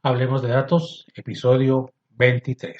Hablemos de datos, episodio 23.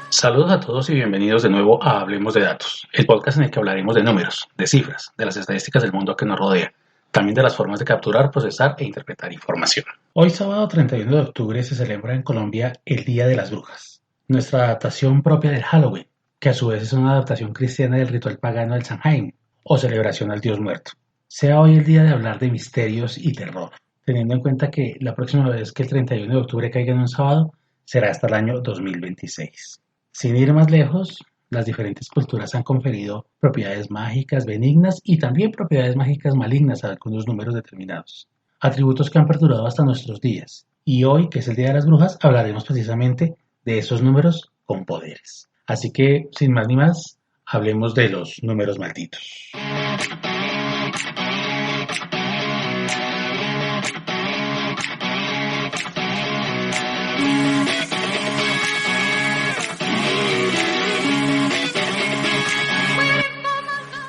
Saludos a todos y bienvenidos de nuevo a Hablemos de Datos, el podcast en el que hablaremos de números, de cifras, de las estadísticas del mundo que nos rodea, también de las formas de capturar, procesar e interpretar información. Hoy sábado 31 de octubre se celebra en Colombia el Día de las Brujas, nuestra adaptación propia del Halloween, que a su vez es una adaptación cristiana del ritual pagano del Samhain, o celebración al Dios muerto. Sea hoy el día de hablar de misterios y terror, teniendo en cuenta que la próxima vez que el 31 de octubre caiga en un sábado será hasta el año 2026. Sin ir más lejos, las diferentes culturas han conferido propiedades mágicas benignas y también propiedades mágicas malignas a algunos números determinados, atributos que han perdurado hasta nuestros días. Y hoy, que es el Día de las Brujas, hablaremos precisamente de esos números con poderes. Así que, sin más ni más, hablemos de los números malditos.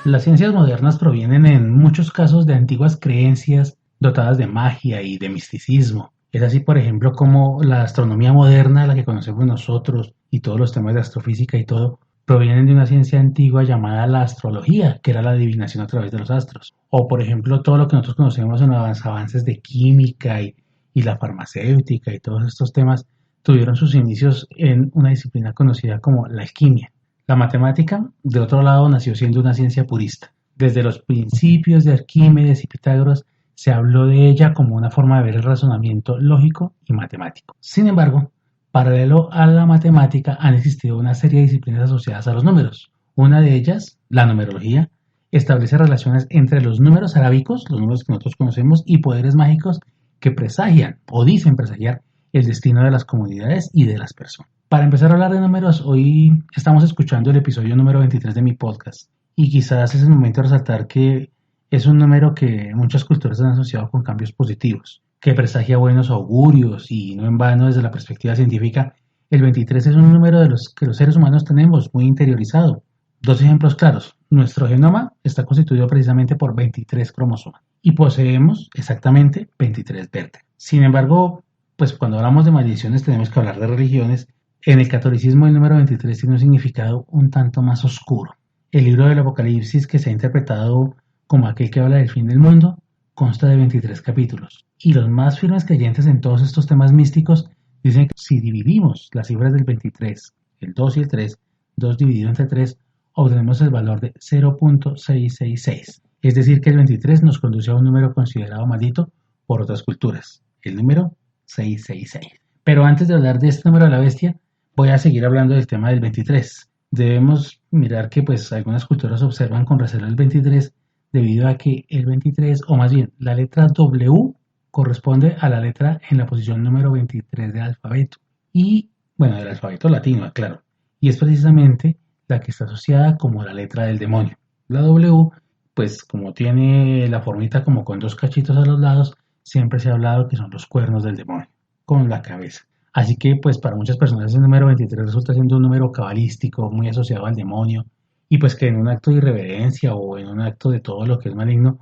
Las ciencias modernas provienen en muchos casos de antiguas creencias dotadas de magia y de misticismo. Es así, por ejemplo, como la astronomía moderna, la que conocemos nosotros, y todos los temas de astrofísica y todo, provienen de una ciencia antigua llamada la astrología, que era la adivinación a través de los astros. O, por ejemplo, todo lo que nosotros conocemos en los avances de química y la farmacéutica y todos estos temas tuvieron sus inicios en una disciplina conocida como la alquimia. La matemática, de otro lado, nació siendo una ciencia purista. Desde los principios de Arquímedes y Pitágoras se habló de ella como una forma de ver el razonamiento lógico y matemático. Sin embargo, paralelo a la matemática han existido una serie de disciplinas asociadas a los números. Una de ellas, la numerología, establece relaciones entre los números arábicos, los números que nosotros conocemos, y poderes mágicos que presagian o dicen presagiar el destino de las comunidades y de las personas. Para empezar a hablar de números, hoy estamos escuchando el episodio número 23 de mi podcast y quizás es el momento de resaltar que es un número que muchas culturas han asociado con cambios positivos, que presagia buenos augurios y no en vano desde la perspectiva científica, el 23 es un número de los que los seres humanos tenemos muy interiorizado. Dos ejemplos claros, nuestro genoma está constituido precisamente por 23 cromosomas y poseemos exactamente 23 vértebras. Sin embargo, pues cuando hablamos de maldiciones tenemos que hablar de religiones. En el catolicismo el número 23 tiene un significado un tanto más oscuro. El libro del Apocalipsis, que se ha interpretado como aquel que habla del fin del mundo, consta de 23 capítulos. Y los más firmes creyentes en todos estos temas místicos dicen que si dividimos las cifras del 23, el 2 y el 3, 2 dividido entre 3, obtenemos el valor de 0.666. Es decir, que el 23 nos conduce a un número considerado maldito por otras culturas, el número 666. Pero antes de hablar de este número de la bestia, voy a seguir hablando del tema del 23. Debemos mirar que pues algunas culturas observan con recelo el 23 debido a que el 23, o más bien la letra W, corresponde a la letra en la posición número 23 del alfabeto. Y, bueno, del alfabeto latino, claro. Y es precisamente la que está asociada como la letra del demonio. La W, pues como tiene la formita como con dos cachitos a los lados, siempre se ha hablado que son los cuernos del demonio, con la cabeza. Así que pues para muchas personas el número 23 resulta siendo un número cabalístico, muy asociado al demonio, y pues que en un acto de irreverencia o en un acto de todo lo que es maligno,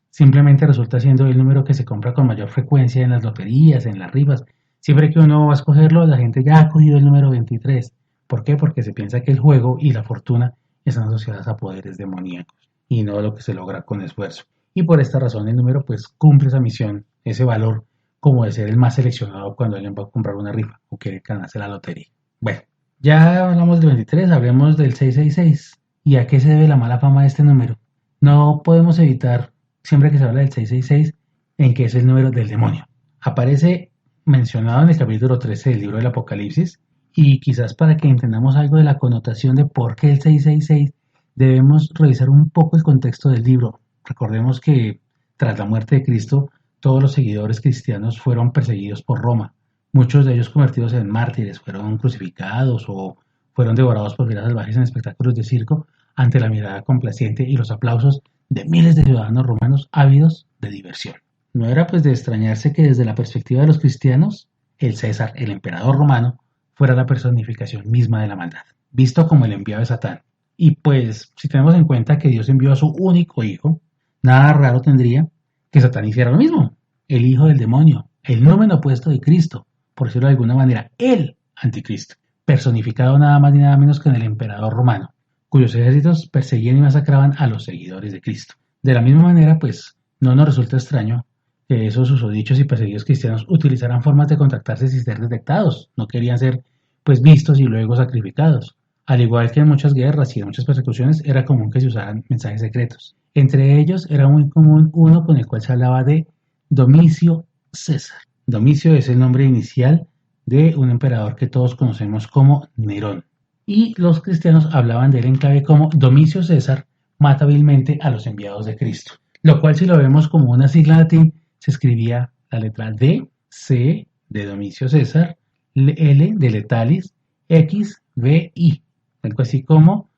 simplemente resulta siendo el número que se compra con mayor frecuencia en las loterías, en las rifas. Siempre que uno va a escogerlo, la gente ya ha cogido el número 23. ¿Por qué? Porque se piensa que el juego y la fortuna están asociadas a poderes demoníacos y no a lo que se logra con esfuerzo. Y por esta razón el número pues cumple esa misión, ese valor, como de ser el más seleccionado cuando alguien va a comprar una rifa o quiere ganarse la lotería. Bueno, ya hablamos del 23, hablemos del 666. ¿Y a qué se debe la mala fama de este número? No podemos evitar, siempre que se habla del 666, en que es el número del demonio. Aparece mencionado en el capítulo 13 del libro del Apocalipsis, y quizás para que entendamos algo de la connotación de por qué el 666, debemos revisar un poco el contexto del libro. Recordemos que tras la muerte de Cristo, todos los seguidores cristianos fueron perseguidos por Roma. Muchos de ellos convertidos en mártires, fueron crucificados o fueron devorados por fieras salvajes en espectáculos de circo ante la mirada complaciente y los aplausos de miles de ciudadanos romanos ávidos de diversión. No era pues de extrañarse que desde la perspectiva de los cristianos el César, el emperador romano, fuera la personificación misma de la maldad, visto como el enviado de Satán. Y pues, si tenemos en cuenta que Dios envió a su único hijo, nada raro tendría que Satán hiciera lo mismo, el hijo del demonio, el número opuesto de Cristo, por decirlo de alguna manera, el anticristo, personificado nada más ni nada menos que en el emperador romano, cuyos ejércitos perseguían y masacraban a los seguidores de Cristo. De la misma manera, pues, no nos resulta extraño que esos susodichos y perseguidos cristianos utilizaran formas de contactarse sin ser detectados, no querían ser, pues, vistos y luego sacrificados. Al igual que en muchas guerras y en muchas persecuciones, era común que se usaran mensajes secretos. Entre ellos era muy común uno con el cual se hablaba de Domicio César. Domicio es el nombre inicial de un emperador que todos conocemos como Nerón. Y los cristianos hablaban de él en clave como Domicio César mata vilmente a los enviados de Cristo. Lo cual, si lo vemos como una sigla en latín, se escribía la letra D, C de Domicio César, L de Letalis, X, V, I. Algo así como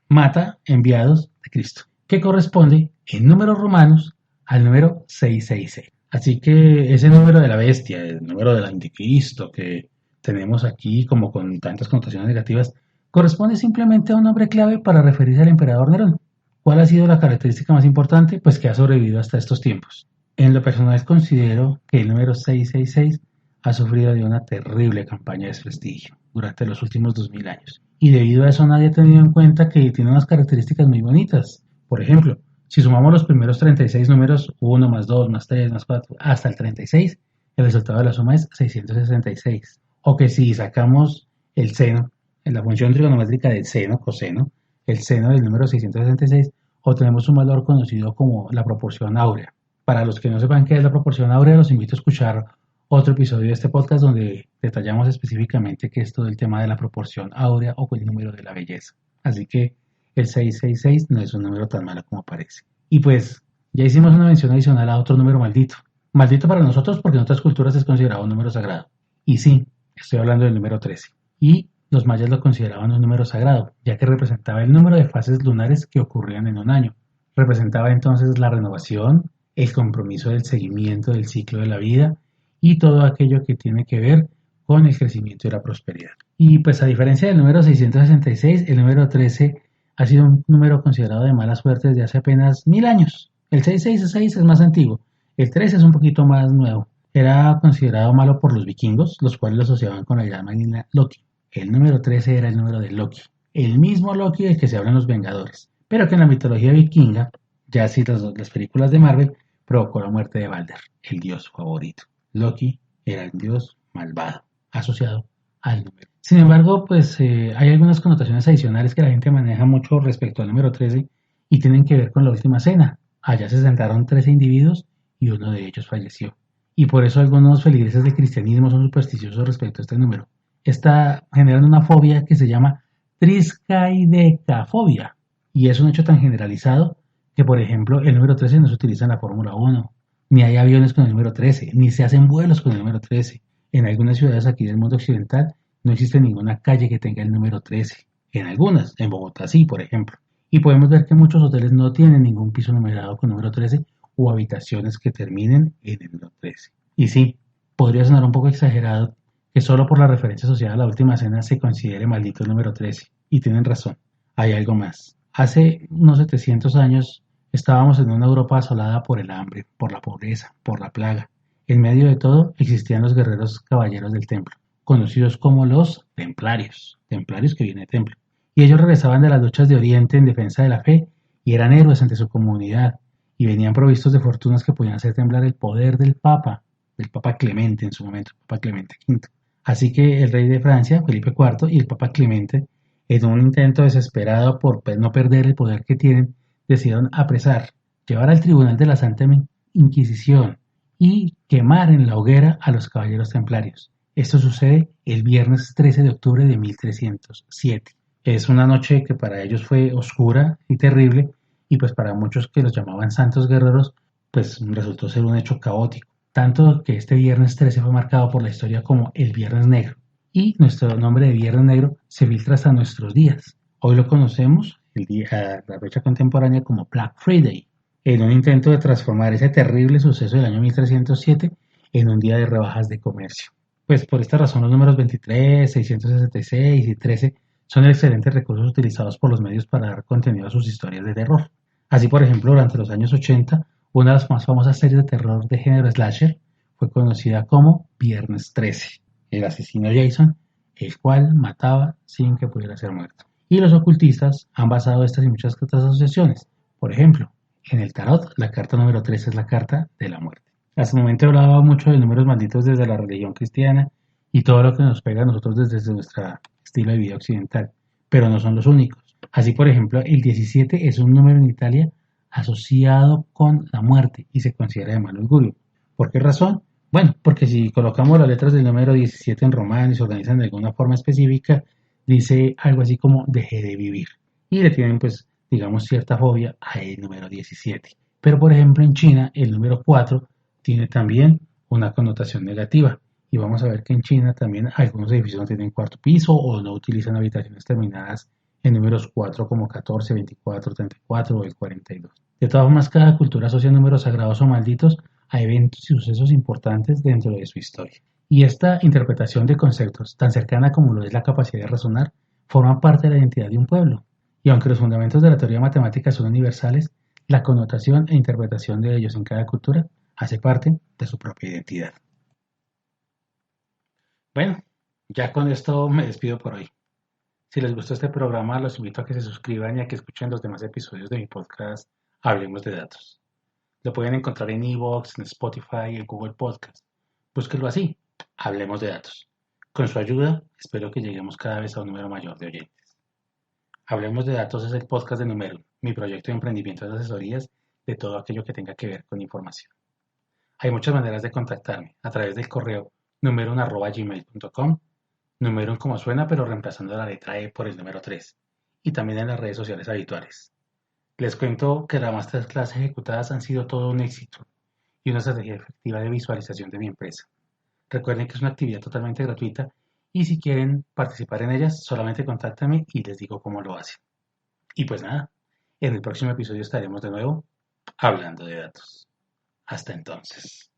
mata enviados de Cristo, que corresponde en números romanos al número 666. Así que ese número de la bestia, el número del anticristo que tenemos aquí como con tantas connotaciones negativas, corresponde simplemente a un nombre clave para referirse al emperador Nerón. ¿Cuál ha sido la característica más importante? Pues que ha sobrevivido hasta estos tiempos. En lo personal considero que el número 666 ha sufrido de una terrible campaña de desprestigio durante los últimos 2000 años. Y debido a eso nadie ha tenido en cuenta que tiene unas características muy bonitas. Por ejemplo, si sumamos los primeros 36 números, 1 más 2 más 3 más 4, hasta el 36, el resultado de la suma es 666. O que si sacamos el seno, en la función trigonométrica del seno, coseno, el seno del número 666, obtenemos un valor conocido como la proporción áurea. Para los que no sepan qué es la proporción áurea, los invito a escuchar otro episodio de este podcast donde detallamos específicamente qué es todo el tema de la proporción áurea o el número de la belleza. Así que el 666 no es un número tan malo como parece. Y pues ya hicimos una mención adicional a otro número maldito. Maldito para nosotros porque en otras culturas es considerado un número sagrado. Y sí, estoy hablando del número 13. Y los mayas lo consideraban un número sagrado, ya que representaba el número de fases lunares que ocurrían en un año. Representaba entonces la renovación, el compromiso del seguimiento del ciclo de la vida y todo aquello que tiene que ver con el crecimiento y la prosperidad. Y pues a diferencia del número 666, el número 13 ha sido un número considerado de mala suerte desde hace apenas 1000 años. El 666 es más antiguo, el 13 es un poquito más nuevo. Era considerado malo por los vikingos, los cuales lo asociaban con la llama Loki. El número 13 era el número de Loki, el mismo Loki del que se habla en Los Vengadores, pero que en la mitología vikinga, ya así las películas de Marvel, provocó la muerte de Balder, el dios favorito. Loki era el dios malvado, asociado al número. Sin embargo, pues hay algunas connotaciones adicionales que la gente maneja mucho respecto al número 13 y tienen que ver con la última cena. Allá se sentaron 13 individuos y uno de ellos falleció. Y por eso algunos feligreses del cristianismo son supersticiosos respecto a este número. Esta genera una fobia que se llama triskaidecafobia y es un hecho tan generalizado que, por ejemplo, el número 13 no se utiliza en la Fórmula 1, ni hay aviones con el número 13, ni se hacen vuelos con el número 13. En algunas ciudades aquí del mundo occidental no existe ninguna calle que tenga el número 13. En algunas, en Bogotá sí, por ejemplo. Y podemos ver que muchos hoteles no tienen ningún piso numerado con número 13 o habitaciones que terminen en el número 13. Y sí, podría sonar un poco exagerado que solo por la referencia asociada a la última cena se considere maldito el número 13. Y tienen razón, hay algo más. Hace unos 700 años estábamos en una Europa asolada por el hambre, por la pobreza, por la plaga. En medio de todo existían los guerreros caballeros del templo, conocidos como los templarios que viene de templo. Y ellos regresaban de las luchas de Oriente en defensa de la fe y eran héroes ante su comunidad y venían provistos de fortunas que podían hacer temblar el poder del Papa Clemente en su momento, Papa Clemente V. Así que el rey de Francia, Felipe IV, y el Papa Clemente, en un intento desesperado por no perder el poder que tienen, decidieron apresar, llevar al tribunal de la Santa Inquisición y quemar en la hoguera a los caballeros templarios. Esto sucede el viernes 13 de octubre de 1307. Es una noche que para ellos fue oscura y terrible, y pues para muchos que los llamaban santos guerreros, pues resultó ser un hecho caótico. Tanto que este viernes 13 fue marcado por la historia como el Viernes Negro. Y nuestro nombre de Viernes Negro se filtra hasta nuestros días. Hoy lo conocemos, la fecha contemporánea, como Black Friday, en un intento de transformar ese terrible suceso del año 1307 en un día de rebajas de comercio. Pues por esta razón los números 23, 666 y 13 son excelentes recursos utilizados por los medios para dar contenido a sus historias de terror. Así, por ejemplo, durante los años 80, una de las más famosas series de terror de género slasher fue conocida como Viernes 13, el asesino Jason, el cual mataba sin que pudiera ser muerto. Y los ocultistas han basado estas y muchas otras asociaciones. Por ejemplo, en el tarot, la carta número 13 es la carta de la muerte. Hasta el momento he hablado mucho de números malditos desde la religión cristiana y todo lo que nos pega a nosotros desde nuestro estilo de vida occidental, pero no son los únicos. Así, por ejemplo, el 17 es un número en Italia asociado con la muerte y se considera de mal augurio. ¿Por qué razón? Bueno, porque si colocamos las letras del número 17 en romano y se organizan de alguna forma específica, dice algo así como dejé de vivir. Y le tienen, pues, digamos, cierta fobia al número 17. Pero, por ejemplo, en China, el número 4 tiene también una connotación negativa. Y vamos a ver que en China también algunos edificios no tienen cuarto piso o no utilizan habitaciones terminadas en números 4 como 14, 24, 34 o el 42. De todas formas, cada cultura asocia números sagrados o malditos a eventos y sucesos importantes dentro de su historia. Y esta interpretación de conceptos, tan cercana como lo es la capacidad de razonar, forma parte de la identidad de un pueblo. Y aunque los fundamentos de la teoría matemática son universales, la connotación e interpretación de ellos en cada cultura hace parte de su propia identidad. Bueno, ya con esto me despido por hoy. Si les gustó este programa, los invito a que se suscriban y a que escuchen los demás episodios de mi podcast Hablemos de Datos. Lo pueden encontrar en iVoox, en Spotify y en Google Podcast. Búsquenlo así, Hablemos de Datos. Con su ayuda, espero que lleguemos cada vez a un número mayor de oyentes. Hablemos de Datos es el podcast de Numero, mi proyecto de emprendimiento de asesorías de todo aquello que tenga que ver con información. Hay muchas maneras de contactarme, a través del correo numeron@gmail.com, Numeron como suena pero reemplazando la letra E por el número 3, y también en las redes sociales habituales. Les cuento que las masterclass ejecutadas han sido todo un éxito y una estrategia efectiva de visualización de mi empresa. Recuerden que es una actividad totalmente gratuita y si quieren participar en ellas, solamente contáctenme y les digo cómo lo hacen. Y pues nada, en el próximo episodio estaremos de nuevo hablando de datos. Hasta entonces.